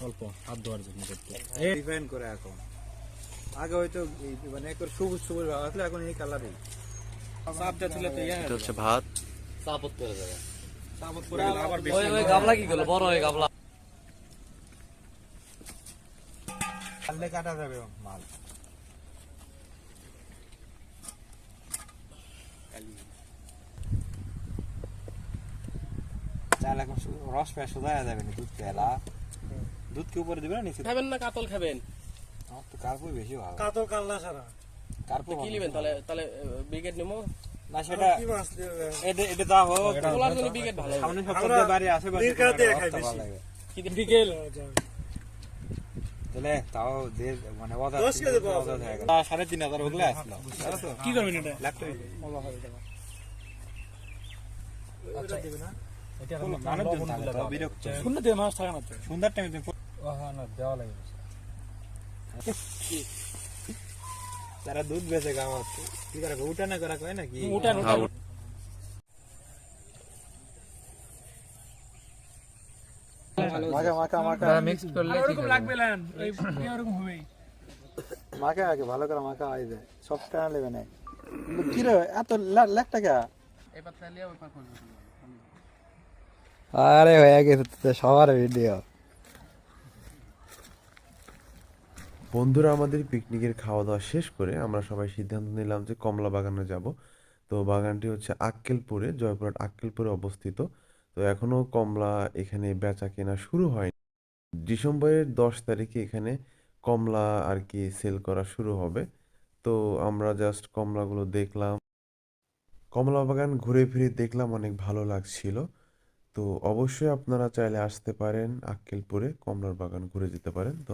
অল্প হাত ধোয়ার জন্য করতে ডিফাইন করে এখন। আগে হয়তো মানে একবার সবুজ সবুজ ভাব আসলে এখন এই কালারই চাপটা ছিল তো এটা হচ্ছে ভাত। চাপত করে যাবে। চাপত করে গেলে আবার বেশি ওই গাবলা কি করলো? বড় ওই গাবলা। কাটলে কাটা যাবে মাল। চাল এখন রস পেয়ে সোজা যাবে না, দুধ পেলা দুধ কি উপরে দিবে না নিচে? খাবেন না কাতল খাবেন? আমার তো কার্পই বেশি ভালো। কাতল কাল্লা ছাড়া কার্পো কি নেবেন তাহলে? তাহলে ব্রিগেড নেবো না, সেটা এটা দাও হোক। তোলার জন্য ব্রিগেড ভালো হবে। সামনে সপ্তাহে বাড়ি আশেপাশে কি বিকেল তাহলে তাও মানে 3,500 ওগুলো আসলো। কি করবেন এটা? ল্যাপটপ এটা মানুষজন থাকে তো বিরক্ত। শুনতে দে মাছ থাকে না তো সুন্দর টাইমে তুমি না দেওয়া লাগে তারা দুধ বেচে গাওয়াত কি করে উঠা না করা কয় নাকি? উঠান হ্যাঁ, মাখা মাখা মাখা মিক্স করলে এরকম লাগবে না এই এরকম হবেই মাখা আগে ভালো করে মাখা আই যায় সব টানা নেবে না। কি রে এত লাখ টাকা? এবার তাহলে ওই পার করব। আরে হয়ে গেছে তো সবার ভিডিও। বন্ধুরা, আমাদের পিকনিকের খাওয়া দাওয়া শেষ করে আমরা সবাই সিদ্ধান্ত নিলাম যে কমলা বাগানে যাব। তো বাগানটি হচ্ছে আক্কেলপুরে, জয়পুরহাট আক্কেলপুরে অবস্থিত। তো এখনো কমলা এখানে বেচা কেনা শুরু হয়নি। ডিসেম্বরের 10 তারিখে এখানে কমলা আর কি সেল করা শুরু হবে। তো আমরা জাস্ট কমলাগুলো দেখলাম, কমলা বাগান ঘুরে ফিরে দেখলাম, অনেক ভালো লাগছিল। তো অবশ্যই আপনারা চাইলে আসতে পারেন, আক্কেলপুরে কমলার বাগান ঘুরে যেতে পারেন। তো